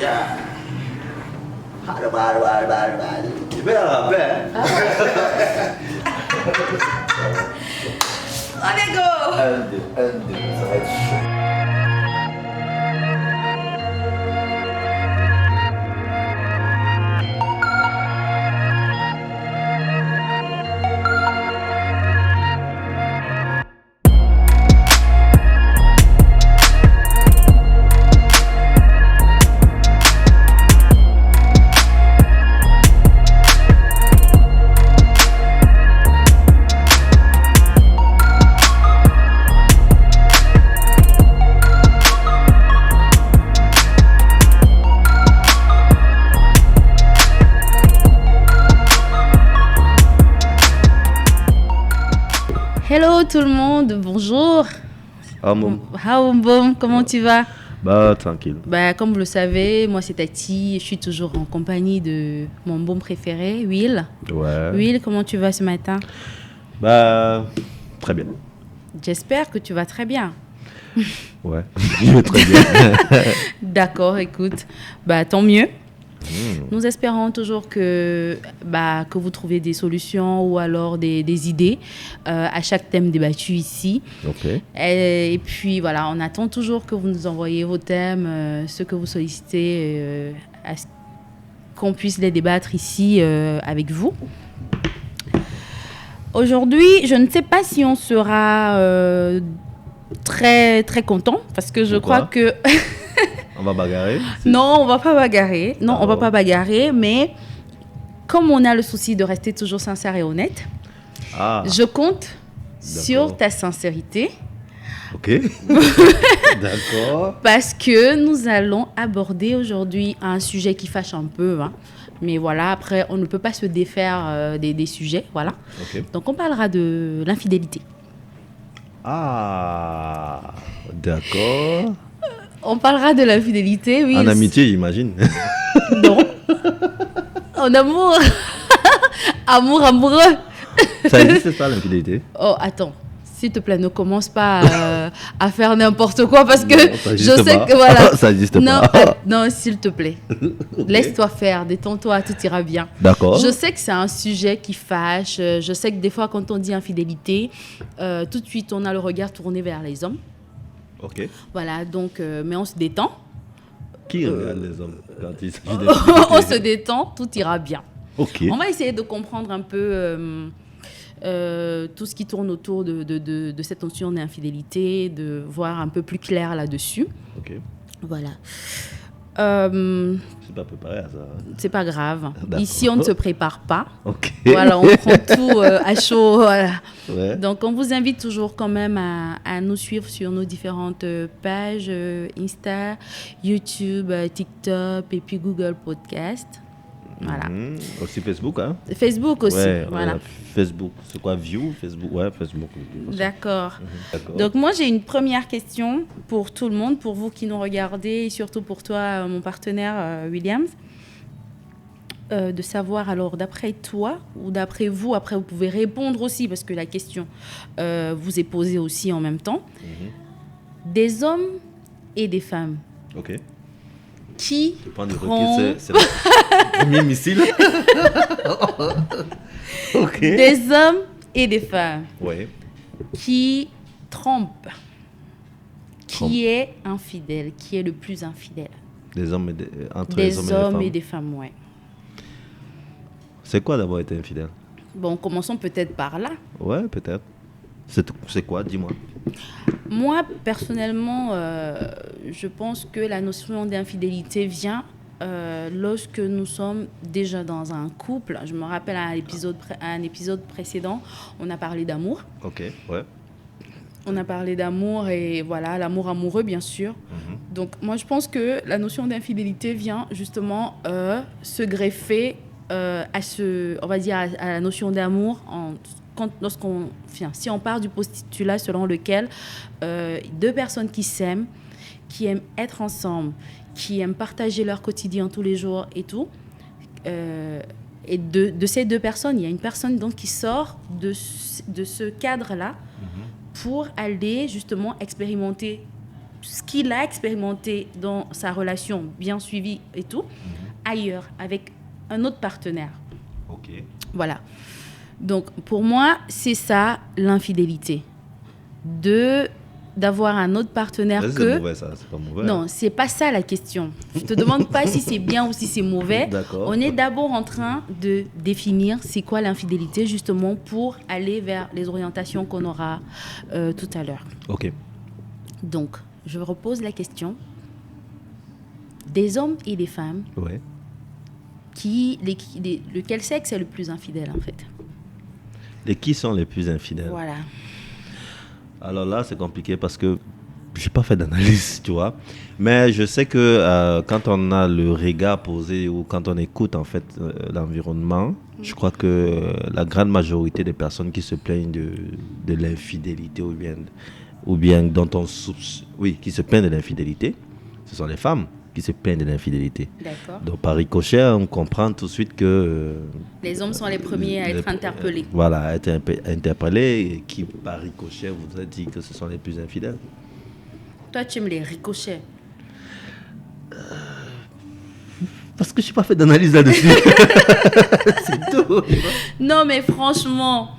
Yeah. Tu peux la rappeler, hein? Allez, go! Un, deux, ça va être chaud. Hello tout le monde, bonjour. Haombom, comment tu vas? Bah, tranquille. Bah, comme vous le savez, moi c'est Tati, je suis toujours en compagnie de mon baume préféré, Will. Ouais. Will, comment tu vas ce matin? Bah, très bien. J'espère que tu vas très bien. Ouais, je vais très bien. D'accord, écoute, bah tant mieux. Nous espérons toujours que vous trouvez des solutions ou alors des idées à chaque thème débattu ici. Ok. Et puis voilà, on attend toujours que vous nous envoyiez vos thèmes, ceux que vous sollicitez, à ce qu'on puisse les débattre ici avec vous. Aujourd'hui, je ne sais pas si on sera très, très content parce que je crois que... On va bagarrer? Non, on va pas bagarrer. Non, Ah on va bon. pas bagarrer, mais comme on a le souci de rester toujours sincère et honnête, je compte sur ta sincérité. Ok. D'accord. Parce que nous allons aborder aujourd'hui un sujet qui fâche un peu. Hein. Mais voilà, après, on ne peut pas se défaire des sujets. Voilà. Ok. Donc, on parlera de l'infidélité. Ah, d'accord. On parlera de l'infidélité, oui. En amitié, j'imagine. Non. En amour. Amour amoureux. Ça existe ça, l'infidélité? Oh, attends. S'il te plaît, ne commence pas à faire n'importe quoi parce que Non, ça je existe sais pas. que voilà. Ça existe non, pas. non, s'il te plaît. Ok. Laisse-toi faire, détends-toi, tout ira bien. D'accord. Je sais que c'est un sujet qui fâche. Je sais que des fois, quand on dit infidélité, tout de suite, on a le regard tourné vers les hommes. Ok. Voilà, donc, mais on se détend. Qui regarde les hommes quand il s'agit de On se détend, tout ira bien. Ok. On va essayer de comprendre un peu tout ce qui tourne autour de cette notion d'infidélité, de voir un peu plus clair là-dessus. Ok. Voilà. C'est pas préparé à ça. Hein? C'est pas grave. D'accord. Ici, on ne se prépare pas. Ok. Voilà, on prend tout à chaud. Voilà. Ouais. Donc, on vous invite toujours quand même à nous suivre sur nos différentes pages, Insta, YouTube, TikTok et puis Google Podcast. Voilà. Aussi Facebook, hein? Facebook aussi. Ouais, voilà. ouais, Facebook. C'est quoi, View? Facebook? Ouais, Facebook. D'accord. D'accord. Donc, moi, j'ai une première question pour tout le monde, pour vous qui nous regardez et surtout pour toi, mon partenaire Williams. De savoir, alors, d'après toi ou d'après vous, après, vous pouvez répondre aussi parce que la question vous est posée aussi en même temps. Des hommes et des femmes Ok. qui Je prends du prend recul, c'est le premier missile. Ok. des hommes et des femmes Ouais. qui trompent. Trompe. Qui est infidèle? Qui est le plus infidèle? Des hommes entre les Des hommes hommes et et les des femmes. femmes, ouais. C'est quoi d'avoir été infidèle? Bon, commençons peut-être par là. Ouais, peut-être. C'est quoi? Dis-moi. Moi, personnellement, je pense que la notion d'infidélité vient lorsque nous sommes déjà dans un couple. Je me rappelle à un épisode précédent, on a parlé d'amour. Ok, ouais. On a parlé d'amour et voilà, l'amour amoureux, bien sûr. Donc, moi, je pense que la notion d'infidélité vient justement se greffer on va dire, à la notion d'amour si on part du postulat selon lequel deux personnes qui s'aiment, qui aiment être ensemble, qui aiment partager leur quotidien tous les jours et tout, et de ces deux personnes, il y a une personne donc qui sort de ce cadre-là pour aller justement expérimenter ce qu'il a expérimenté dans sa relation bien suivie et tout, ailleurs, avec un autre partenaire. Ok. Voilà. Donc, pour moi, c'est ça, l'infidélité. D'avoir un autre partenaire C'est que... mauvais, ça. C'est pas mauvais. Non, c'est pas ça la question. Je te demande pas si c'est bien ou si c'est mauvais. D'accord. On est d'abord en train de définir c'est quoi l'infidélité, justement, pour aller vers les orientations qu'on aura tout à l'heure. Ok. Donc, je repose la question. Des hommes et des femmes, Ouais. lequel sexe est le plus infidèle, en fait? Et qui sont les plus infidèles? Voilà. Alors là, c'est compliqué parce que je n'ai pas fait d'analyse, tu vois. Mais je sais que quand on a le regard posé ou quand on écoute en fait l'environnement, je crois que la grande majorité des personnes qui se plaignent de l'infidélité ou bien dont on oui, qui se plaignent de l'infidélité, ce sont les femmes qui se plaignent de l'infidélité. D'accord. Donc par ricochet, on comprend tout de suite que Les hommes sont les premiers à être interpellés. Voilà, à être interpellés, et qui par ricochet vous a dit que ce sont les plus infidèles. Toi, tu aimes les ricochets. Parce que je n'ai pas fait d'analyse là-dessus. C'est tout. Non, mais franchement,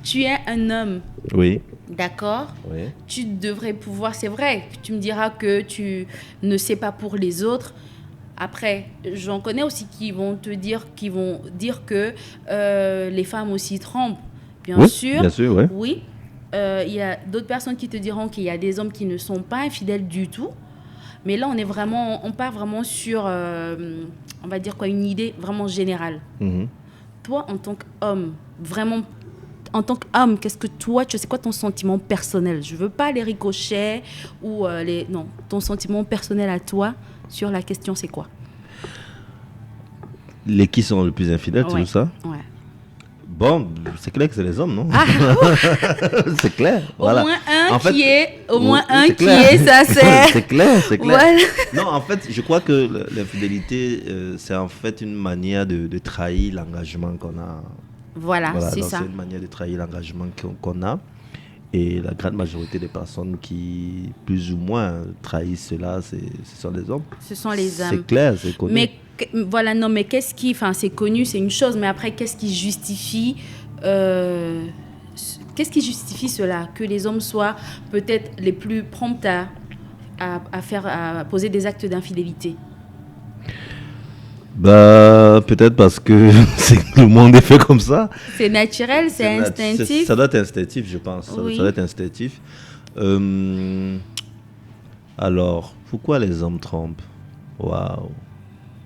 tu es un homme, Oui, d'accord? oui. Tu devrais pouvoir, c'est vrai, tu me diras que tu ne sais pas pour les autres. Après, j'en connais aussi qui vont dire que les femmes aussi trompent. Bien Oui, sûr. bien sûr, ouais. Oui. Il y a d'autres personnes qui te diront qu'il y a des hommes qui ne sont pas infidèles du tout. Mais là, on part vraiment sur, on va dire quoi, une idée vraiment générale. Mhm. Toi, en tant qu'homme, vraiment, en tant qu'homme, qu'est-ce que toi, c'est quoi ton sentiment personnel? Je veux pas les ricochets ou non, ton sentiment personnel à toi sur la question, c'est quoi? Les qui sont les plus infidèles, Ouais. tout ça? Ouais. Bon, c'est clair que c'est les hommes, non? Ah, C'est clair. au Voilà. moins un En fait, qui est, au moins oui, un c'est qui clair. est, ça c'est. C'est clair, c'est clair. Voilà. Non, en fait, je crois que l'infidélité, c'est en fait une manière de trahir l'engagement qu'on a. Voilà, c'est donc ça. c'est une manière de trahir l'engagement qu'on a. Et la grande majorité des personnes qui, plus ou moins, trahissent cela, ce sont les hommes. Ce sont les hommes. C'est clair, c'est connu. Mais voilà, non, mais c'est connu, c'est une chose, mais après, qu'est-ce qui justifie cela? Que les hommes soient peut-être les plus prompts à poser des actes d'infidélité? Bah, peut-être parce que le monde est fait comme ça. C'est naturel, c'est instinctif. Ça doit être instinctif, je pense. Oui. Ça doit être instinctif. Alors, pourquoi les hommes trompent? Waouh,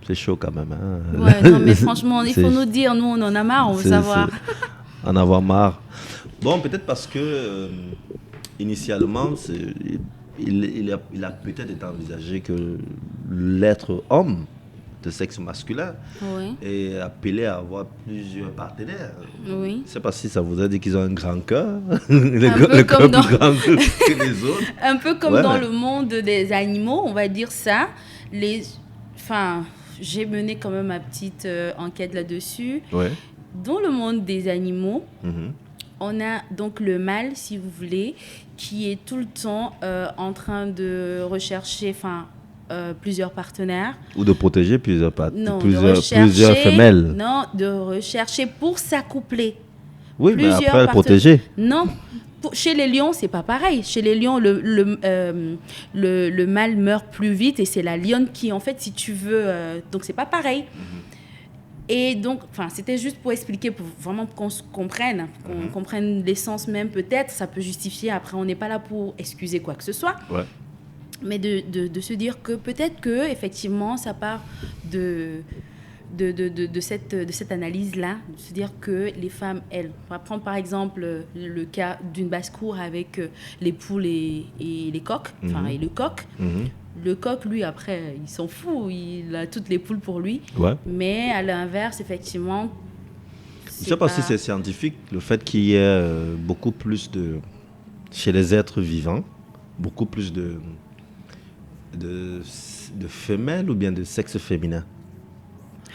c'est chaud quand même. Hein? Ouais, non, mais franchement, il faut C'est- nous dire, nous, on en a marre, on veut savoir. En avoir marre. Bon, peut-être parce que initialement, il a peut-être été envisagé que l'être homme de sexe masculin Oui, est appelé à avoir plusieurs partenaires. oui. Je ne sais pas si ça vous a dit qu'ils ont un grand cœur, peu le cœur comme plus dans- grand que les autres. Un peu comme Ouais, dans mais- le monde des animaux, on va dire ça. J'ai mené quand même ma petite enquête là-dessus. Ouais. Dans le monde des animaux, Mhm. on a donc le mâle, si vous voulez, qui est tout le temps en train de rechercher plusieurs partenaires. Ou de protéger plusieurs Non, de plusieurs rechercher, femelles. Non, de rechercher pour s'accoupler. Oui, mais plusieurs après partenaires. protéger. Non, chez les lions, c'est pas pareil. Chez les lions, le mâle meurt plus vite et c'est la lionne qui, en fait, si tu veux... donc, c'est pas pareil. Et donc, c'était juste pour expliquer, pour vraiment qu'on se comprenne, qu'on comprenne l'essence même peut-être. Ça peut justifier. Après, on n'est pas là pour excuser quoi que ce soit. Ouais. Mais de se dire que peut-être que effectivement ça part de cette analyse-là, de se dire que les femmes, elles, on va prendre par exemple le cas d'une basse-cour avec les poules et les coqs, et le coq. Mhm. Le coq, lui, après, il s'en fout, il a toutes les poules pour lui. Ouais. Mais à l'inverse, effectivement... Je ne sais pas si c'est scientifique, le fait qu'il y ait beaucoup plus chez les êtres vivants, beaucoup plus de femelles ou bien de sexe féminin.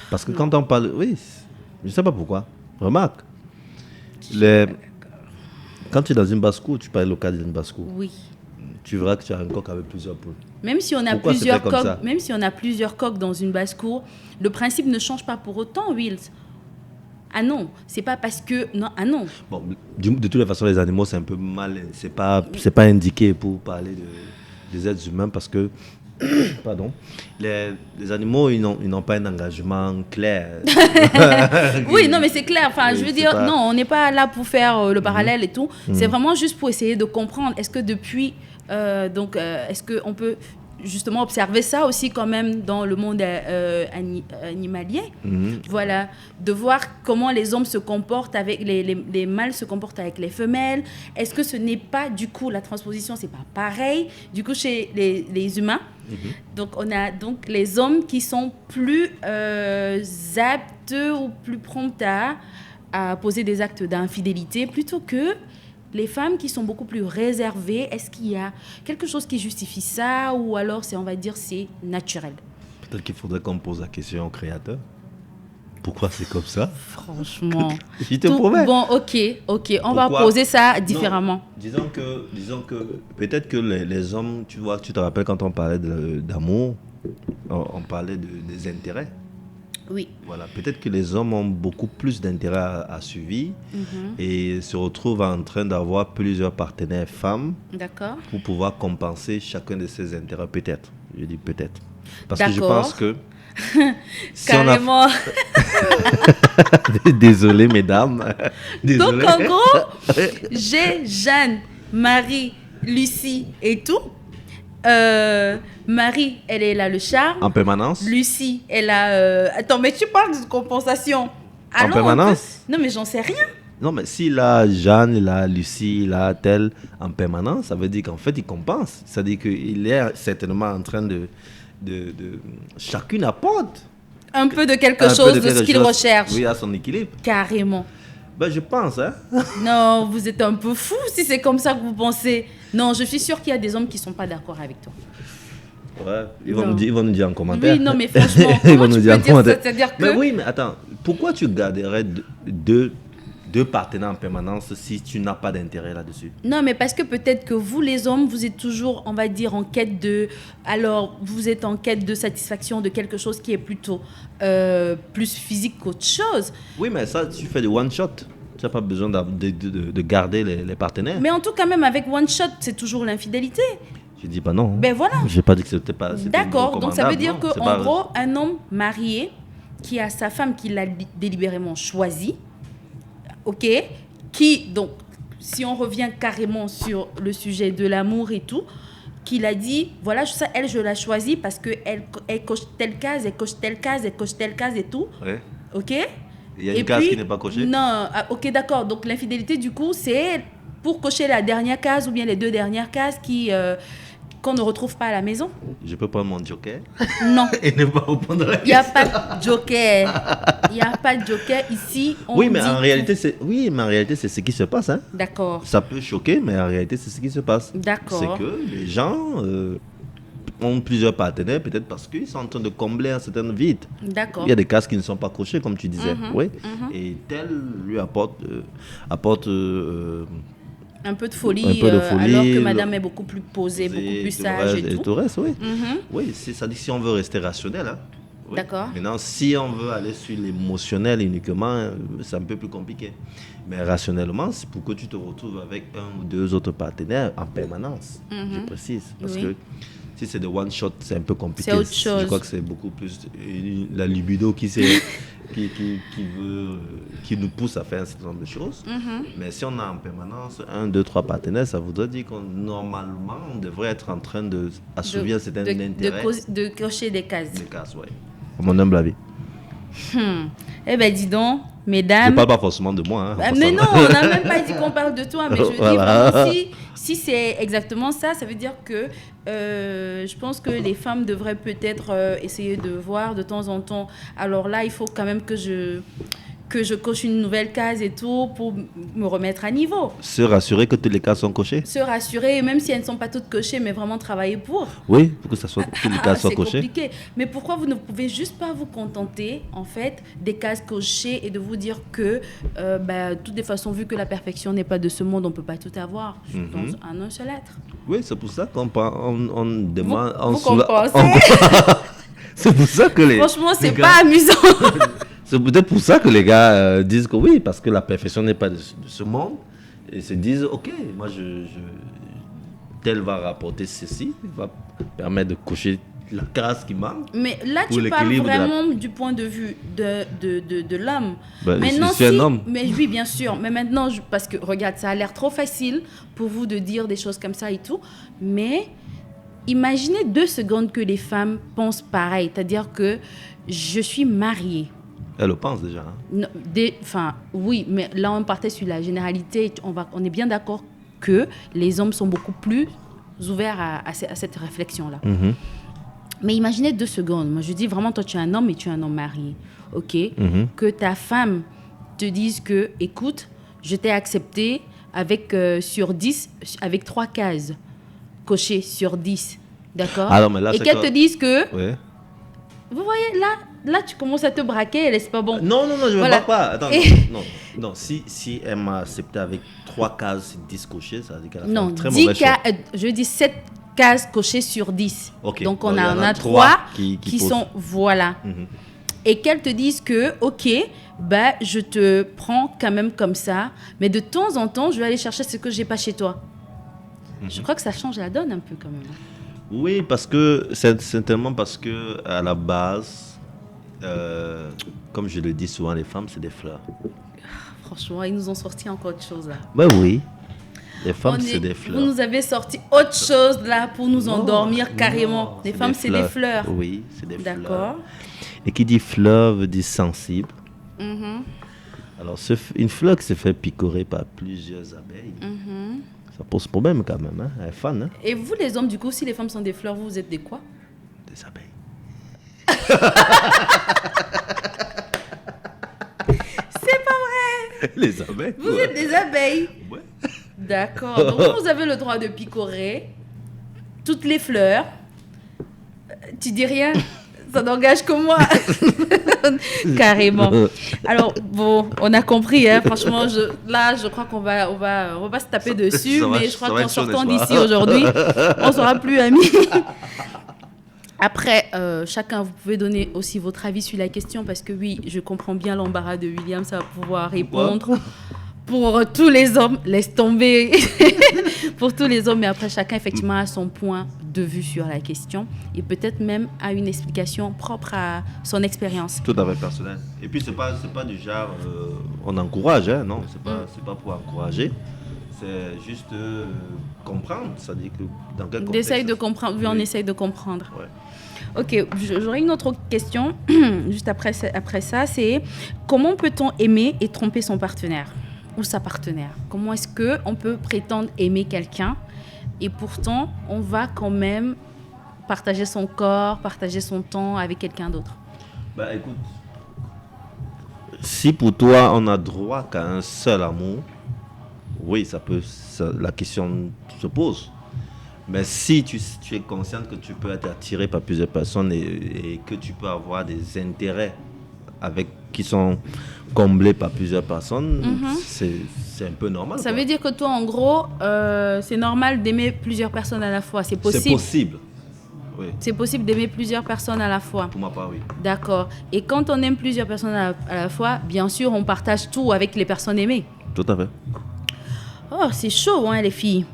Parce que quand on parle... Oui, je ne sais pas pourquoi. Remarque. Quand tu es dans une basse-cour, tu parles au cas d'une basse-cour. Oui. tu verras que tu as un coq avec plusieurs poules. Même si on a Pourquoi plusieurs c'était comme coqs, ça? même si on a plusieurs coqs dans une basse-cour, le principe ne change pas pour autant, Wills. Ah non, c'est pas parce que non, ah non. Bon, de toutes les façons, les animaux, c'est un peu mal. C'est pas indiqué pour parler des êtres humains parce que, pardon, les animaux, ils n'ont pas un engagement clair. Oui, non, mais c'est clair. Enfin, Oui, je veux c'est dire, pas- non, on n'est pas là pour faire le parallèle et tout. C'est vraiment juste pour essayer de comprendre. Est-ce que depuis, est-ce qu'on peut justement observer ça aussi quand même dans le monde animalier? Voilà, de voir comment les hommes se comportent avec les mâles se comportent avec les femelles. Est-ce que ce n'est pas du coup la transposition, c'est pas pareil du coup chez les humains? Donc on a donc les hommes qui sont plus aptes ou plus prompts à poser des actes d'infidélité plutôt que les femmes qui sont beaucoup plus réservées. Est-ce qu'il y a quelque chose qui justifie ça ou alors c'est, on va dire, c'est naturel? Peut-être qu'il faudrait qu'on pose la question au créateur. Pourquoi c'est comme ça? Franchement. Je te promets. Bon, ok, on va Pourquoi? poser ça différemment. Non, disons que peut-être que les hommes, tu vois, tu te rappelles quand on parlait d'amour, on parlait des intérêts. Oui. Voilà, peut-être que les hommes ont beaucoup plus d'intérêt à suivre et se retrouvent en train d'avoir plusieurs partenaires femmes D'accord. pour pouvoir compenser chacun de ces intérêts, peut-être. Je dis peut-être. Parce que je D'accord. pense que si on a... Carrément. Désolé, mesdames. Désolé. Donc en gros, j'ai Jeanne, Marie, Lucie et tout. Marie, elle est là le charme. En permanence. Lucie, elle a... Attends, mais tu parles de compensation. Allons, permanence? Non, mais j'en sais rien. Non, mais s'il a Jeanne, il a Lucie, il a tel en permanence, ça veut dire qu'en fait, il compense. C'est-à-dire qu'il est certainement en train de chacune apporte Un peu de quelque un peu chose de quelque ce qu'il chose, recherche. Oui, à son équilibre. Carrément. Ben, je pense, hein. Non, vous êtes un peu fou si c'est comme ça que vous pensez. Non, je suis sûre qu'il y a des hommes qui ne sont pas d'accord avec toi. Ouais, Non. ils vont nous dire en commentaire. Oui, non, mais franchement, Ils comment vont tu nous dire peux en dire ça? commentaire. C'est-à-dire que... Mais oui, mais attends, pourquoi tu garderais deux partenaires en permanence si tu n'as pas d'intérêt là-dessus? Non, mais parce que peut-être que vous, les hommes, vous êtes toujours, on va dire, en quête de... Alors, vous êtes en quête de satisfaction de quelque chose qui est plutôt plus physique qu'autre chose. Oui, mais ça, tu fais des one-shot. Tu n'as pas besoin de garder les partenaires. Mais en tout cas, même avec one shot, c'est toujours l'infidélité. Je dis pas non. Ben voilà. J'ai pas dit que c'était pas. D'accord, donc ça veut dire non, c'est qu'en pas- gros, un homme marié qui a sa femme qu'il a délibérément choisie, ok, qui, donc, si on revient carrément sur le sujet de l'amour et tout, qu'il a dit, voilà, ça, elle, je la choisis parce qu'elle elle coche telle case, elle coche telle case, elle coche telle case et tout, Ouais. ok. Il y a Et une case puis- qui n'est pas cochée. Non, ah, ok, d'accord. Donc l'infidélité, du coup, c'est pour cocher la dernière case ou bien les deux dernières cases qu'on ne retrouve pas à la maison. Je peux prendre mon joker Non, et ne pas répondre à la il n'y a question. pas de joker. Il n'y a pas de joker ici. On Oui, mais dit en tout. réalité, c'est ce qui se passe. Hein. D'accord, Ça peut choquer, mais en réalité, c'est ce qui se passe. d'accord. C'est que les gens ont plusieurs partenaires, peut-être parce qu'ils sont en train de combler un certain vide. D'accord. Il y a des cases qui ne sont pas cochées, comme tu disais. Oui. Et tel lui apporte Un peu de folie, Un peu de folie, alors que madame est beaucoup plus posée, beaucoup plus sage et tout. reste, oui. Mhm. Oui, ça dit si on veut rester rationnel. Hein. Oui. D'accord. Maintenant, si on veut aller sur l'émotionnel uniquement, c'est un peu plus compliqué. Mais rationnellement, c'est pour que tu te retrouves avec un ou deux autres partenaires en permanence. Je précise. Parce Oui. que si c'est des one-shot, c'est un peu compliqué. C'est autre chose. Je crois que c'est beaucoup plus la libido qui nous pousse à faire un certain nombre de choses. Mais si on a en permanence un, deux, trois partenaires, ça voudrait dire qu'on normalement on devrait être en train d'assouvir certains intérêts. de cocher des cases. Des cases, ouais. À mon humble avis. Eh bien, dis donc, Je mesdames... ne parle pas forcément de moi. Hein, en Mais passant. non, on n'a même pas dit qu'on parle de toi, mais je dis Voilà. vraiment, si c'est exactement ça, ça veut dire que je pense que les femmes devraient peut-être essayer de voir de temps en temps. Alors là, il faut quand même que je coche une nouvelle case et tout pour me remettre à niveau. Se rassurer que toutes les cases sont cochées. Se rassurer, même si elles ne sont pas toutes cochées, mais vraiment travailler pour. Oui, pour que ça soit, toutes les cases soient C'est cochées. compliqué. Mais pourquoi vous ne pouvez juste pas vous contenter, en fait, des cases cochées et de vous dire que, de toutes les façons, vu que la perfection n'est pas de ce monde, on ne peut pas tout avoir dans un seul être. Oui, c'est pour ça on demande... Vous compensez. C'est pour ça que Franchement, c'est les gars- pas amusant. C'est peut-être pour ça que les gars disent que oui, parce que la perfection n'est pas de ce monde. Et se disent, ok, moi, tel va rapporter ceci, va permettre de cocher la case qui manque. Mais là, Pour tu parles l'équilibre de la- vraiment du point de vue de l'homme. Bah, Maintenant, je suis un homme. Mais oui, bien sûr. Mais maintenant, parce que regarde, ça a l'air trop facile pour vous de dire des choses comme ça et tout. Mais imaginez 2 secondes que les femmes pensent pareil. C'est-à-dire que je suis mariée. Elle le pense déjà. Hein. Non, enfin, oui, mais là, on partait sur la généralité. On est bien d'accord que les hommes sont beaucoup plus ouverts à cette réflexion-là. Mhm. Mais imaginez 2 secondes. Moi, je dis vraiment, toi, tu es un homme et tu es un homme marié. OK? Que ta femme te dise que, écoute, je t'ai accepté avec, sur 10, avec 3 cases cochées sur 10. D'accord? Alors, mais là, et c'est qu'elle quoi? te dise que, Ouais. vous voyez, là, tu commences à te braquer et c'est pas bon. Non, je ne Voilà. me pas. Attends, Et- non. Si elle m'a accepté avec 3 cases discochées, ça veut dire qu'elle a fait Non, un très 10 mauvais choix. je dis 7 cases cochées sur 10. Ok. Donc, Bon, on il y en a a 3 trois qui qui posent. sont... Voilà. Mhm. Et qu'elles te disent que, OK, bah, je te prends quand même comme ça, mais de temps en temps, je vais aller chercher ce que j'ai pas chez toi. Je crois que ça change la donne un peu quand même. Oui, parce que c'est tellement parce que à la base, comme je le dis souvent, les femmes, c'est des fleurs. Franchement, ils nous ont sorti encore autre chose là. Ben oui. Les femmes, On c'est est- des Vous fleurs. nous avez sorti autre chose là pour nous Non, endormir carrément. non, Les femmes, c'est des fleurs. Oui, c'est des fleurs. D'accord. Et qui dit fleur veut dire sensible. Mhm, Alors, une fleur qui se fait picorer par plusieurs abeilles, mhm. ça pose problème quand même. Hein? Elle est fan, hein? Et vous les hommes, du coup, si les femmes sont des fleurs, vous êtes des quoi? Des abeilles. C'est pas vrai. Les abeilles. Vous ouais. êtes des abeilles. Ouais. D'accord. Donc vous avez le droit de picorer toutes les fleurs. Tu dis rien. Ça n'engage que moi. Carrément. Alors, bon, on a compris, hein. Franchement, je crois qu'on va, on va se taper dessus, ça va- mais je ça crois va qu'en être chaud, sortant n'est-ce d'ici pas? aujourd'hui, on sera plus amis. Après, chacun, vous pouvez donner aussi votre avis sur la question, parce que oui, je comprends bien l'embarras de William, ça va pouvoir répondre. Pour tous les hommes, laisse tomber. Pour tous les hommes, mais après, chacun, effectivement, a son point de vue sur la question et peut-être même a une explication propre à son expérience. Tout à fait personnel. Et puis, c'est pas du genre, on encourage, hein, non, c'est pas pour encourager. C'est juste comprendre, c'est-à-dire que dans quel contexte. D'essayer de comprendre, oui, on Oui. essaye de comprendre. Ouais. Ok, j'aurais une autre question, juste après ça, c'est comment peut-on aimer et tromper son partenaire ou sa partenaire? Comment est-ce qu'on peut prétendre aimer quelqu'un et pourtant on va quand même partager son corps, partager son temps avec quelqu'un d'autre? Bah écoute, si pour toi on a droit qu'à un seul amour, oui, la question se pose. Mais si tu es consciente que tu peux être attiré par plusieurs personnes et que tu peux avoir des intérêts qui sont comblés par plusieurs personnes, c'est un peu normal. Ça quoi. veut dire que toi, en gros, c'est normal d'aimer plusieurs personnes à la fois. C'est C'est possible. possible. Oui, C'est possible d'aimer plusieurs personnes à la fois. pour ma part, oui. D'accord. Et quand on aime plusieurs personnes à la fois, bien sûr, on partage tout avec les personnes aimées. Tout à fait. Oh, c'est chaud, hein, les filles.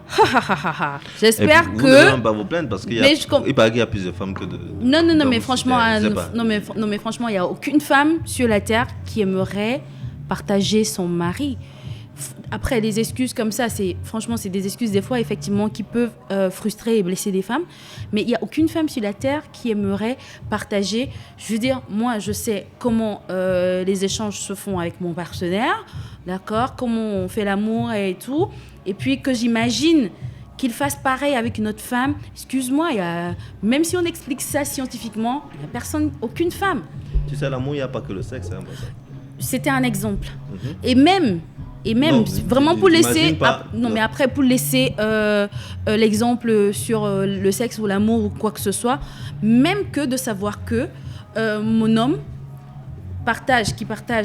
Ha, ha, ha, ha, ha. Et J'espère puis, vous ne devez que... même pas vous plaindre parce qu'il Mais je il paraît qu'il y a plus de femmes que de... Non, d'hommes mais aussi, franchement, je sais pas. non, mais franchement, il n'y a aucune femme sur la Terre qui aimerait partager son mari. Après, les excuses comme ça, franchement, c'est des excuses des fois, effectivement, qui peuvent frustrer et blesser des femmes. Mais il n'y a aucune femme sur la Terre qui aimerait partager. Je veux dire, moi, je sais comment les échanges se font avec mon partenaire, d'accord? Comment on fait l'amour et tout. Et puis que j'imagine qu'il fasse pareil avec une autre femme. Excuse-moi, même si on explique ça scientifiquement, il n'y a personne, aucune femme. Tu sais, l'amour, il n'y a pas que le sexe. Hein, C'était un exemple. Mhm. Et même Non, vraiment pour laisser t'imagines pas. non mais après pour laisser l'exemple sur le sexe ou l'amour ou quoi que ce soit, même que de savoir que mon homme partage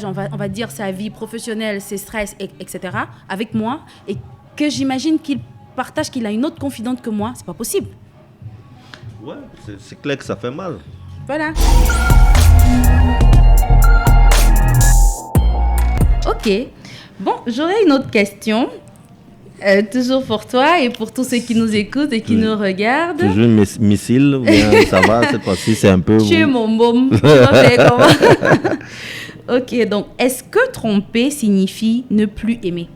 on va dire sa vie professionnelle, ses stress etc. avec moi et que j'imagine qu'il partage qu'il a une autre confidente que moi, c'est pas possible. Ouais, c'est clair que ça fait mal. Voilà. Ok. Bon, j'aurais une autre question. Toujours pour toi et pour tous ceux qui nous écoutent et qui nous regardent. Toujours une missile, bien, ça va, cette fois-ci c'est un peu... Tu es mon môme. Tu vas faire comment? Ok, donc est-ce que tromper signifie ne plus aimer?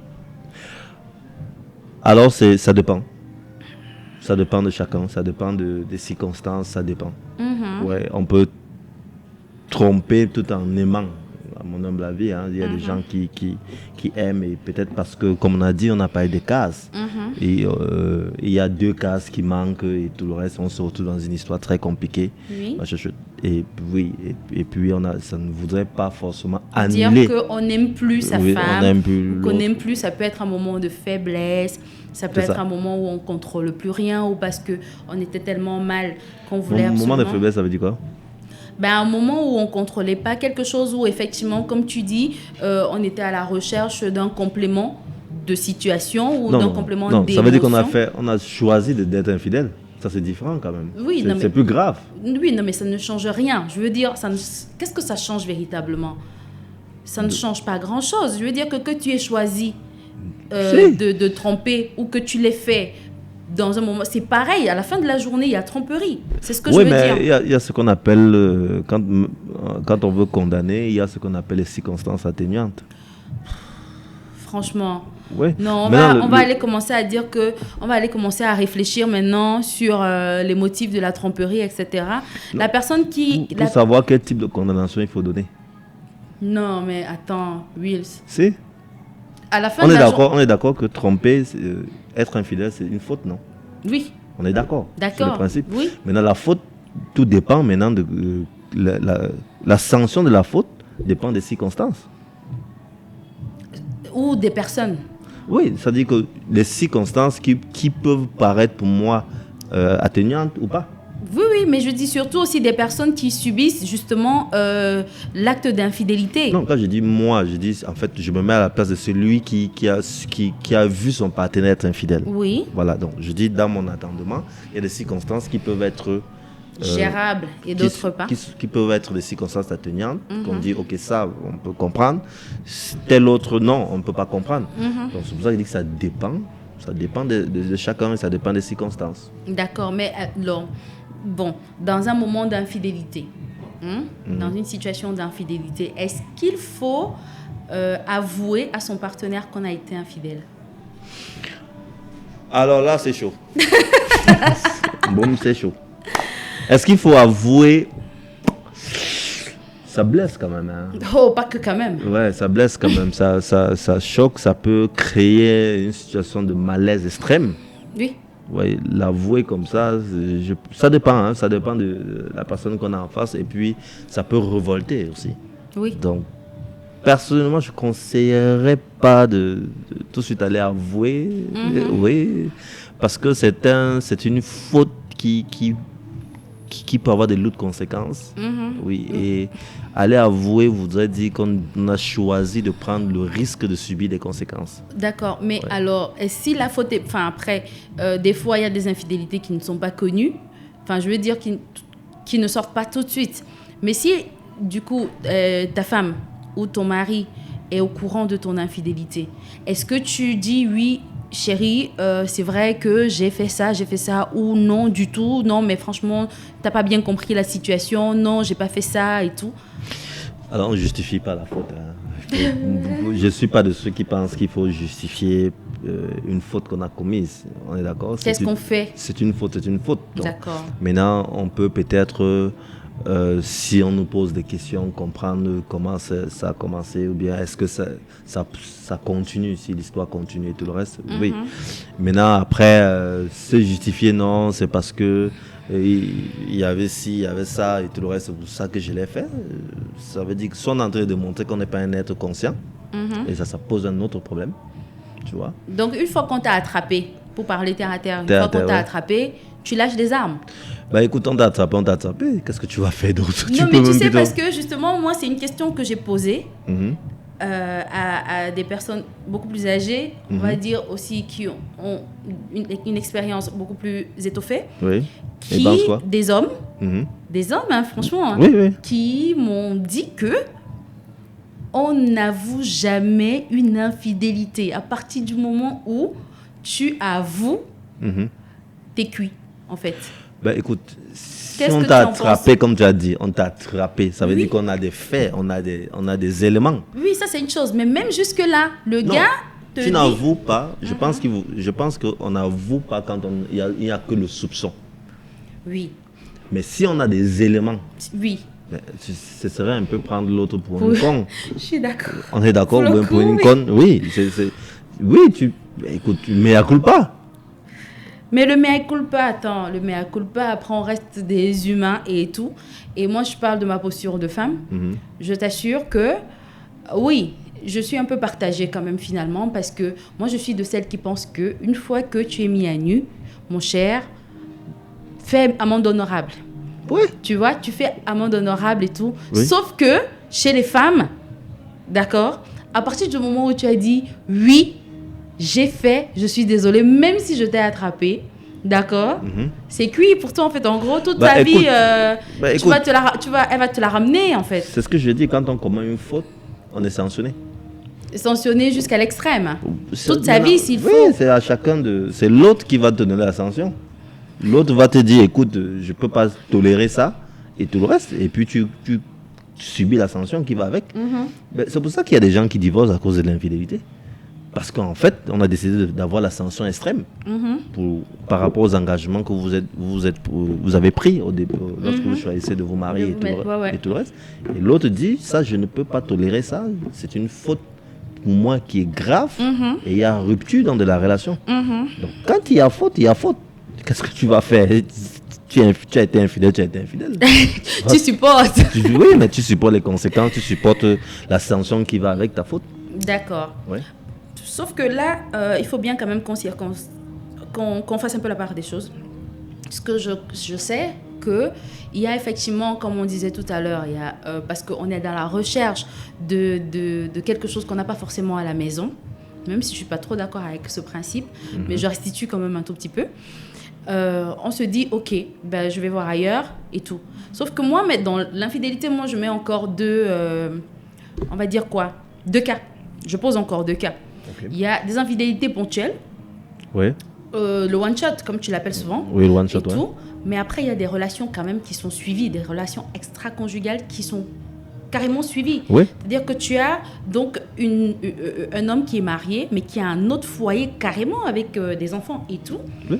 Alors, ça dépend. Ça dépend de chacun, ça dépend des circonstances, ça dépend. Ouais, on peut tromper tout en aimant, à mon humble avis. Hein. Il y a des gens qui aiment, et peut-être parce que, comme on a dit, on n'a pas eu de cases. Et il y a 2 cases qui manquent et tout le reste, on se retrouve dans une histoire très compliquée. Oui. Et puis ça ne voudrait pas forcément annuler. Dire qu'on n'aime plus sa Oui, femme, on n'aime plus qu'on l'autre. n'aime plus, ça peut être un moment de faiblesse, ça peut C'est être ça. un moment où on ne contrôle plus rien ou parce qu'on était tellement mal qu'on voulait Mon absolument... moment de faiblesse, ça veut dire quoi? Ben, un moment où on ne contrôlait pas quelque chose, où effectivement, comme tu dis, on était à la recherche d'un complément de situation ou d'un complément d'émotion. Ça veut dire on a choisi d'être infidèle. Ça, c'est différent quand même. Oui, non, mais- c'est plus grave. Oui, non, mais ça ne change rien. Je veux dire, qu'est-ce que ça change véritablement? Ça ne change pas grand-chose. Je veux dire que tu aies choisi Si. de tromper ou que tu l'aies fait dans un moment, c'est pareil. À la fin de la journée, il y a tromperie. C'est ce que je Oui, veux mais dire. il y a ce qu'on appelle, quand on veut condamner, il y a ce qu'on appelle les circonstances atténuantes. Franchement. Oui. Non, Maintenant, on va aller commencer à dire que, on va aller commencer à réfléchir maintenant sur les motifs de la tromperie, etc. La personne qui... Pour savoir quel type de condamnation il faut donner. Non, mais attends, Wills. Si. À la fin On de est la d'accord, on est d'accord que tromper, être infidèle, c'est une faute, non? Oui, On est d'accord. C'est le d'accord. principe. Oui. Maintenant, la faute, tout dépend maintenant de la sanction de la faute dépend des circonstances. Ou des personnes. Oui, c'est-à-dire que les circonstances qui peuvent paraître pour moi atténuantes ou pas. Oui, oui, mais je dis surtout aussi des personnes qui subissent justement l'acte d'infidélité. Non, quand je dis moi, je dis en fait, je me mets à la place de celui qui a vu son partenaire être infidèle. Oui, Voilà, donc je dis dans mon entendement, il y a des circonstances qui peuvent être gérables et d'autres pas. qui peuvent être des circonstances atténuantes, qu'on dit ok, ça on peut comprendre, tel autre non, on ne peut pas comprendre. Donc c'est pour ça que je dis que ça dépend de chacun et ça dépend des circonstances. D'accord, mais alors, bon, dans un moment d'infidélité, dans une situation d'infidélité, est-ce qu'il faut avouer à son partenaire qu'on a été infidèle? Alors là, c'est chaud. Boum, c'est chaud. Est-ce qu'il faut avouer? Ça blesse quand même. Hein. Oh, pas que quand même. Ouais, ça blesse quand même. Ça choque, ça peut créer une situation de malaise extrême. Oui. Ouais, l'avouer comme ça, ça dépend. Hein, ça dépend de la personne qu'on a en face. Et puis, ça peut révolter aussi. Oui. Donc, personnellement, je ne conseillerais pas de tout de suite aller avouer. Oui, parce que c'est une faute qui peut avoir de lourdes conséquences. Oui, et aller avouer voudrait dire qu'on a choisi de prendre le risque de subir des conséquences. D'accord, mais alors, et si la faute est... Enfin, après, des fois, il y a des infidélités qui ne sont pas connues. Enfin, je veux dire, qui ne sortent pas tout de suite. Mais si, du coup, ta femme ou ton mari est au courant de ton infidélité, est-ce que tu dis oui, chérie, c'est vrai que j'ai fait ça, ou non du tout, non, mais franchement, t'as pas bien compris la situation, non, j'ai pas fait ça et tout. Alors, on ne justifie pas la faute. Hein. Je ne suis pas de ceux qui pensent qu'il faut justifier une faute qu'on a commise. On est d'accord? Qu'est-ce qu'on fait? C'est une faute, c'est une faute. Donc, D'accord. maintenant, on peut peut-être, si on nous pose des questions, comprendre comment ça a commencé, ou bien est-ce que ça continue, si l'histoire continue et tout le reste. Oui. Maintenant, après, se justifier, non, c'est parce que il y avait ci, il y avait ça et tout le reste, c'est pour ça que je l'ai fait. Ça veut dire que soit on est en train de montrer qu'on n'est pas un être conscient, et ça pose un autre problème, tu vois. Donc, une fois qu'on t'a attrapé, pour parler terre à terre, une Terre à fois qu'on terre, t'a ouais. attrapé, tu lâches des armes. Bah écoute, on t'a attrapé, qu'est-ce que tu vas faire d'autre? Non, mais tu sais, parce que justement, moi, c'est une question que j'ai posée. à des personnes beaucoup plus âgées, on va dire aussi qui ont une expérience beaucoup plus étoffée, Oui. Et qui, pense quoi? des hommes, Mhm. hein, franchement, hein, Oui, oui. qui m'ont dit que on n'avoue jamais une infidélité. À partir du moment où tu avoues, Mhm. t'es cuit, en fait. Ben, écoute, si Qu'est-ce on que t'a tu en attrapé, penses? comme tu as dit, on t'a attrapé, ça veut Oui. dire qu'on a des faits, on a des éléments. Oui, ça c'est une chose. Mais même jusque-là, le Non, gars te tu dit... n'avoues pas. Je pense qu'on n'avoue pas quand il y a que le soupçon. Oui, Mais si on a des éléments, oui. ben, ce serait un peu prendre l'autre pour Oui. une con. Je suis d'accord. On est d'accord, Pour le ou bien pour coup, une oui. conne. Oui, oui, ben, écoute, mais à culpa. Mais le mea culpa, attends, le mea culpa, après on reste des humains et tout. Et moi, je parle de ma posture de femme. Mhm. Je t'assure que, oui, je suis un peu partagée quand même finalement, parce que moi, je suis de celles qui pensent que une fois que tu es mis à nu, mon cher, fais amende honorable. Oui. Tu vois, tu fais amende honorable et tout. Oui. Sauf que chez les femmes, d'accord, à partir du moment où tu as dit oui, j'ai fait, je suis désolée, même si je t'ai attrapé, d'accord, c'est cuit pour toi en fait. En gros, toute Bah, ta écoute, vie, écoute. elle va te la ramener en fait. C'est ce que je dis, quand on commet une faute, on est sanctionné. Sanctionner jusqu'à l'extrême. C'est- Toute sa non, vie, s'il oui, faut. c'est à chacun de. C'est l'autre qui va te donner la sanction. L'autre va te dire, écoute, je peux pas tolérer ça et tout le reste. Et puis tu subis la sanction qui va avec. Ben, c'est pour ça qu'il y a des gens qui divorcent à cause de l'infidélité. Parce qu'en fait, on a décidé d'avoir la sanction extrême par rapport aux engagements que vous avez pris au début, lorsque vous choisissez de vous marier De et vous tout, mettre, ouais, ouais. et tout le reste. Et l'autre dit, ça, je ne peux pas tolérer ça. C'est une faute pour moi qui est grave et il y a rupture dans de la relation. Donc, quand il y a faute, il y a faute. Qu'est-ce que tu vas faire? Tu as été infidèle, tu as été infidèle. Tu supportes. Oui, mais tu supportes les conséquences, tu supportes la sanction qui va avec ta faute. D'accord. Ouais. Sauf que là, il faut bien quand même qu'on fasse un peu la part des choses. Parce que je sais qu'il y a effectivement, comme on disait tout à l'heure, parce qu'on est dans la recherche de quelque chose qu'on n'a pas forcément à la maison, même si je ne suis pas trop d'accord avec ce principe, mais je restitue quand même un tout petit peu. On se dit, ok, ben, je vais voir ailleurs et tout. Sauf que moi, mais dans l'infidélité, moi, je mets encore on va dire quoi, 2 cas. Je pose encore 2 cas. Ok. Il y a des infidélités ponctuelles, Oui, le one shot, comme tu l'appelles souvent, oui, le one shot, et ouais. tout. Mais après, il y a des relations quand même qui sont suivies, des relations extra-conjugales qui sont carrément suivies. Oui. C'est-à-dire que tu as donc un homme qui est marié, mais qui a un autre foyer carrément avec des enfants et tout. Oui.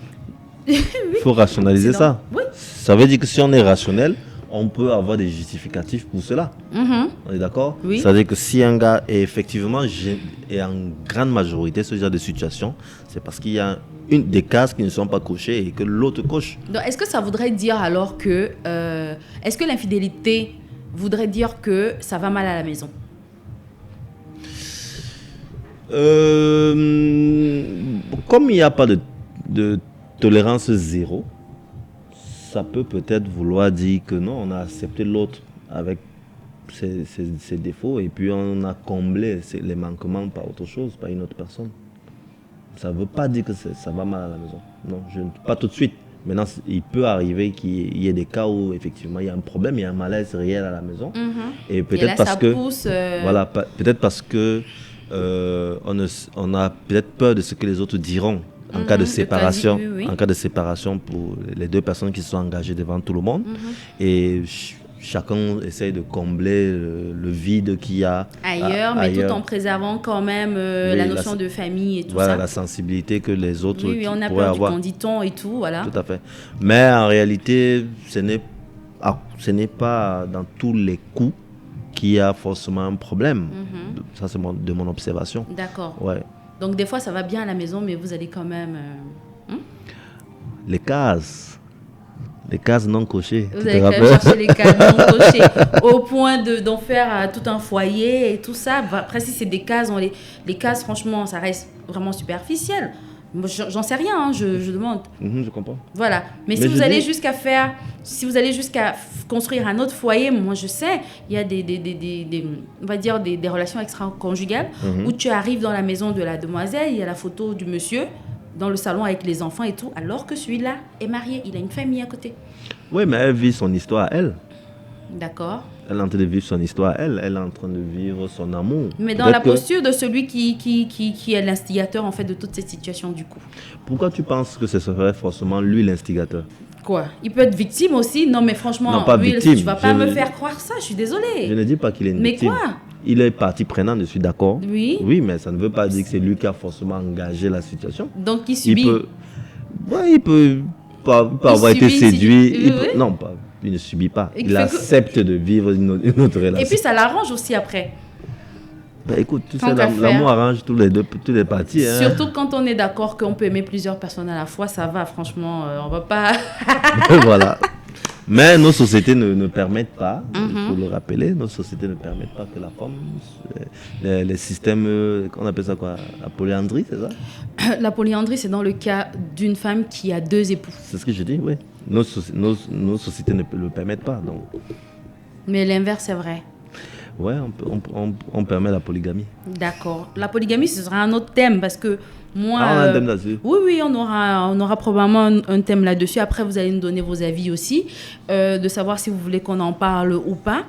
Il faut rationaliser C'est ça. Oui. Ça veut dire que si on est rationnel, on peut avoir des justificatifs pour cela. Mhm. On est d'accord? Oui. Ça veut dire que si un gars est effectivement, et en grande majorité, ce genre de situation, c'est parce qu'il y a des cases qui ne sont pas cochées et que l'autre coche. Donc, est-ce que ça voudrait dire alors que... est-ce que l'infidélité voudrait dire que ça va mal à la maison? Comme il n'y a pas de tolérance zéro, ça peut peut-être vouloir dire que non, on a accepté l'autre avec ses défauts et puis on a comblé les manquements par autre chose, par une autre personne. Ça ne veut pas dire que ça va mal à la maison. Non, pas tout de suite. Maintenant, il peut arriver qu'il y ait des cas où effectivement il y a un problème, il y a un malaise réel à la maison. Et Et peut-être là, parce ça que pousse... voilà, peut-être parce que on a peut-être peur de ce que les autres diront en cas de séparation, oui, oui. en cas de séparation pour les deux personnes qui se sont engagées devant tout le monde. Et chacun essaye de combler le vide qu'il y a ailleurs, mais tout en préservant quand même la notion de famille et tout voilà, ça. la sensibilité que les autres Oui, on a pourraient peur du avoir. canditon et tout, voilà. Tout à fait. Mais en réalité, ce n'est pas dans tous les coups qu'il y a forcément un problème. Ça, c'est de mon observation. D'accord. Ouais. Donc, des fois, ça va bien à la maison, mais vous allez quand même... Les cases non cochées. Vous tu te allez quand même rappelles? chercher les cases non cochées au point d'en faire tout un foyer et tout ça. Après, si c'est des cases, les cases, franchement, ça reste vraiment superficiel. Moi, j'en sais rien, hein, je demande. Je comprends. Voilà. Mais si Mais vous je allez dis- jusqu'à construire un autre foyer, moi je sais, il y a on va dire des relations extra-conjugales où tu arrives dans la maison de la demoiselle, il y a la photo du monsieur dans le salon avec les enfants et tout, alors que celui-là est marié, il a une famille à côté. Oui, mais elle vit son histoire, elle. D'accord. Elle est en train de vivre son histoire, elle. Elle est en train de vivre son amour. Mais dans Peut-être la que- posture de celui qui est l'instigateur en fait de toute cette situation du coup. Pourquoi tu penses que ce serait forcément lui l'instigateur? Quoi? Il peut être victime aussi? Non mais franchement, Non, pas Will, victime. tu vas pas Je me ne- faire croire ça, je suis Je désolée. ne dis pas qu'il est une Mais victime. quoi? Il est partie prenante, je suis d'accord. Oui. Oui, mais ça ne veut pas dire que c'est lui qui a forcément engagé la situation. Donc il subit. Il peut avoir été subit, séduit. oui, oui. Non, pas, il ne subit pas. Il Il fait que- accepte de vivre une autre relation. Et puis ça l'arrange aussi après. Ben, écoute, tu Tant sais, qu'à faire. l'amour arrange toutes les parties. Hein. Surtout quand on est d'accord qu'on peut aimer plusieurs personnes à la fois, ça va, franchement, on va pas... Voilà. Mais nos sociétés ne permettent pas, il Mhm. faut le rappeler, nos sociétés ne permettent pas que la femme, les systèmes, on appelle ça quoi, la polyandrie, c'est ça? La polyandrie, c'est dans le cas d'une femme qui a 2 époux. C'est ce que je dis, oui. Nos sociétés ne le permettent pas. Donc, Mais l'inverse est vrai. ouais, on permet la polygamie. D'accord. La polygamie, ce sera un autre thème parce que moi... On a un thème là-dessus. Oui, on aura probablement un thème là-dessus. Après, vous allez nous donner vos avis aussi, de savoir si vous voulez qu'on en parle ou pas.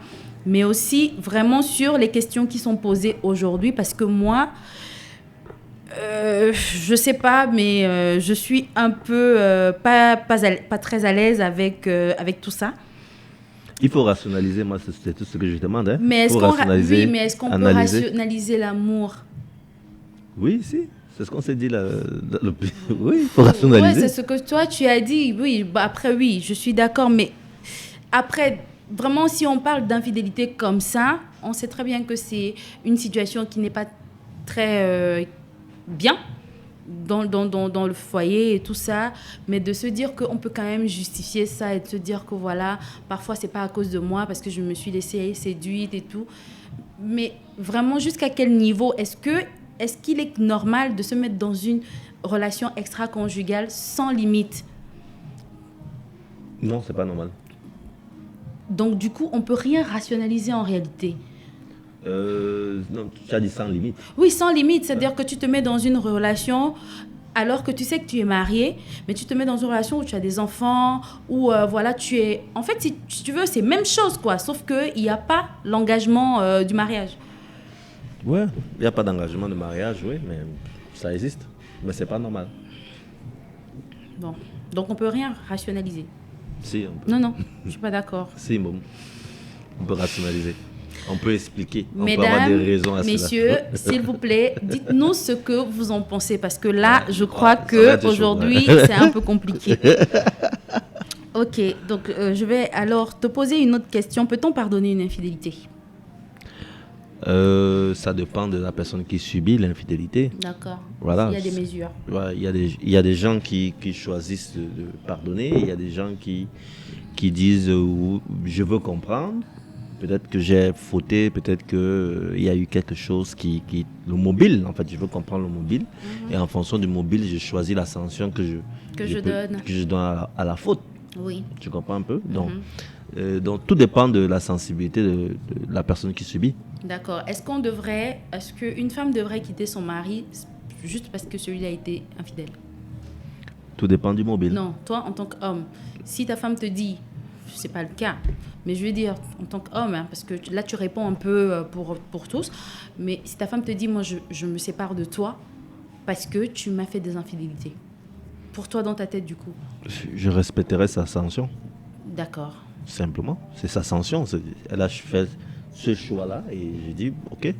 Mais aussi vraiment sur les questions qui sont posées aujourd'hui parce que moi, je sais pas, mais je suis un peu pas très à l'aise avec tout ça. Il faut rationaliser, moi, c'est tout ce que je demande. Hein. Mais Il faut rationaliser, oui, mais est-ce qu'on peut analyser. rationaliser l'amour? Oui, si. C'est ce qu'on s'est dit là. Oui, il faut rationaliser. Ouais, c'est ce que toi tu as dit. Oui, bah après oui, je suis d'accord, mais après vraiment si on parle d'infidélité comme ça, on sait très bien que c'est une situation qui n'est pas très bien dans le foyer et tout ça, mais de se dire qu'on peut quand même justifier ça et de se dire que voilà, parfois c'est pas à cause de moi parce que je me suis laissée séduite et tout. Mais vraiment jusqu'à quel niveau est-ce qu'il est normal de se mettre dans une relation extra-conjugale sans limite? Non, c'est pas normal. Donc du coup, on peut rien rationaliser en réalité. Non, tu as dit sans limite. Oui, sans limite, c'est-à-dire que tu te mets dans une relation alors que tu sais que tu es marié, mais tu te mets dans une relation où tu as des enfants, où voilà, tu es... En fait, si tu veux, c'est même chose, quoi, sauf qu'il n'y a pas l'engagement du mariage. Ouais, il n'y a pas d'engagement de mariage, oui, mais ça existe. Mais c'est pas normal. Bon, donc on peut rien rationaliser. Si, on peut. Non, je suis pas d'accord. Si, bon, on peut rationaliser. On peut expliquer. On peut avoir des Mesdames, raisons à cela. messieurs, s'il vous plaît, dites-nous ce que vous en pensez parce que là, je crois ça va que être chaud, aujourd'hui, ouais. c'est un peu compliqué. Ok, donc je vais alors te poser une autre question. Peut-on pardonner une infidélité? Ça dépend de la personne qui subit l'infidélité. D'accord. Voilà. Il y a des mesures. Ouais, il y a des gens qui choisissent de pardonner. Il y a des gens qui disent je veux comprendre. Peut-être que j'ai fauté, peut-être qu'il y a eu quelque chose le mobile, en fait, je veux comprendre le mobile. Et en fonction du mobile, je choisis la sanction que je donne à la faute. Oui. Tu comprends un peu? Donc tout dépend de la sensibilité de la personne qui subit. D'accord. Est-ce qu'une femme devrait quitter son mari juste parce que celui-là a été infidèle? Tout dépend du mobile. Non, toi, en tant qu'homme, si ta femme te dit, c'est pas le cas, mais je veux dire, en tant qu'homme, hein, parce que là, tu réponds un peu pour tous, mais si ta femme te dit, moi, je me sépare de toi parce que tu m'as fait des infidélités, pour toi, dans ta tête, du coup? Je respecterai sa sanction, D'accord. simplement. C'est sa sanction. Elle a fait ce choix-là et j'ai dit, ok.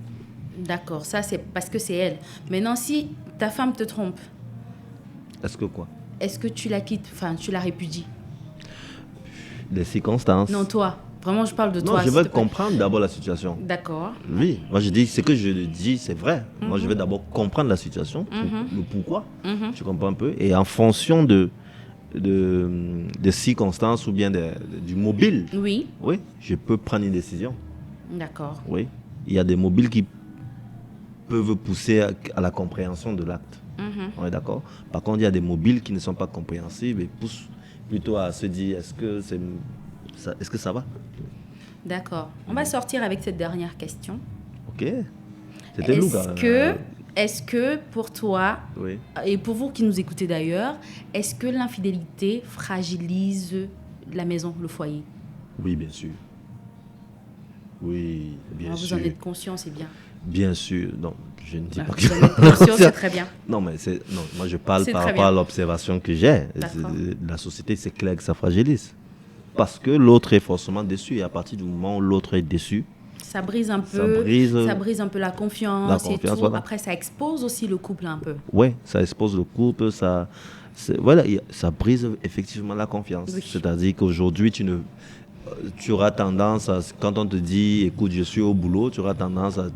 D'accord, ça, c'est parce que c'est elle. Maintenant, si ta femme te trompe, Est-ce que quoi? est-ce que tu la quittes, enfin, tu la répudies? Les circonstances. Non, toi. Vraiment, je parle de Non, toi. je s'il veux te plaît. comprendre d'abord la situation. D'accord. Oui, moi je dis, ce que je dis, c'est vrai. Moi je vais d'abord comprendre la situation, le pourquoi. Tu comprends un peu? Et en fonction des circonstances ou bien du mobile, Oui, oui, je peux prendre une décision. d'accord. Oui, il y a des mobiles qui peuvent pousser à la compréhension de l'acte. On est d'accord. Par contre, il y a des mobiles qui ne sont pas compréhensibles et poussent plutôt à se dire est-ce que ça va? D'accord. On va sortir avec cette dernière question. Ok. C'était lourd. Est-ce que pour toi, Oui. et pour vous qui nous écoutez d'ailleurs, est-ce que l'infidélité fragilise la maison, le foyer? Oui, bien sûr. Oui, bien Vous sûr. en êtes conscient, c'est bien. Bien sûr. Non, je ne dis pas que... Vous en êtes conscient, c'est très bien. Non, mais moi je parle C'est par très rapport à bien. l'observation que j'ai. D'accord. La société, c'est clair que ça fragilise. Parce que l'autre est forcément déçu. Et à partir du moment où l'autre est déçu, Ça brise un Ça peu, brise- ça brise un peu la confiance, La confiance, et tout. voilà. Après, ça expose aussi le couple un peu. ouais, ça expose le couple, voilà, ça brise effectivement la confiance. Oui. C'est-à-dire qu'aujourd'hui, tu auras tendance à, quand on te dit, écoute, je suis au boulot, tu auras tendance à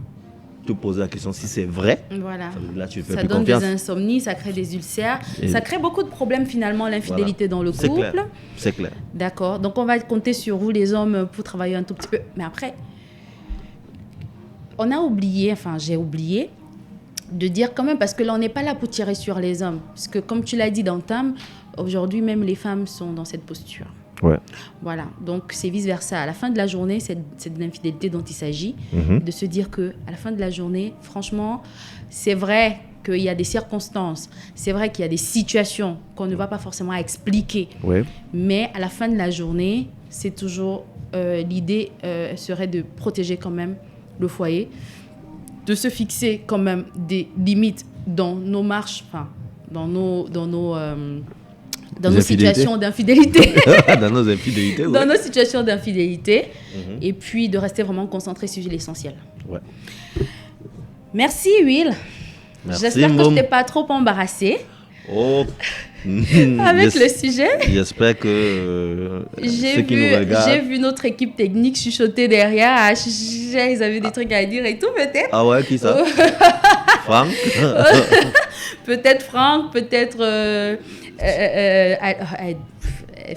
te poser la question si c'est vrai. Voilà. Là, tu ne fais Ça plus donne confiance. des insomnies, ça crée des ulcères, Et- ça crée beaucoup de problèmes finalement, l'infidélité dans le C'est couple. clair. C'est clair. D'accord. Donc on va compter sur vous les hommes pour travailler un tout petit peu. Mais après, on a oublié, enfin j'ai oublié, de dire quand même, parce que là on n'est pas là pour tirer sur les hommes. Parce que comme tu l'as dit dans Tam, aujourd'hui même les femmes sont dans cette posture. Ouais. Voilà, donc c'est vice-versa. À la fin de la journée, c'est de l'infidélité dont il s'agit, de se dire que à la fin de la journée, franchement, c'est vrai qu'il y a des circonstances, c'est vrai qu'il y a des situations qu'on ne va pas forcément expliquer, Ouais. mais à la fin de la journée, c'est toujours l'idée serait de protéger quand même le foyer, de se fixer quand même des limites dans nos marches, enfin, dans nos Des situations d'infidélité. Dans nos infidélités, Dans ouais. nos situations d'infidélité, et puis de rester vraiment concentré sur l'essentiel. Ouais. Merci, Will. Merci, J'espère que je Mom. t'ai pas trop embarrassé Oh. avec le sujet. J'espère que ceux qui nous J'ai regardent... vu notre équipe technique chuchoter derrière. Ah, ils avaient des trucs à dire et tout, peut-être. Ah ouais, qui ça? Franck? Peut-être Franck, peut-être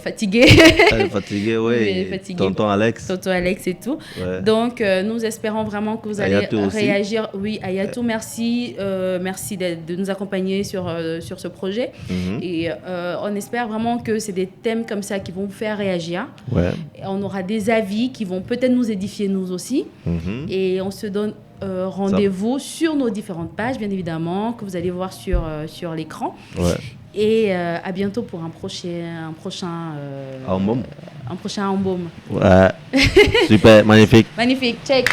fatigué. Elle est fatiguée, oui. Oui, fatiguée. Tonton Alex. Toto Alex et tout. Ouais. Donc, nous espérons vraiment que vous allez Ayatou aussi. réagir. Oui, Ayatou, merci. Merci de nous accompagner sur ce projet. Et on espère vraiment que c'est des thèmes comme ça qui vont vous faire réagir. Ouais. Et on aura des avis qui vont peut-être nous édifier nous aussi. Et on se donne rendez-vous sur nos différentes pages, bien évidemment, que vous allez voir sur l'écran. Ouais. Et à bientôt pour un prochain Album. un prochain album. Ouais. Super, magnifique. Magnifique, check.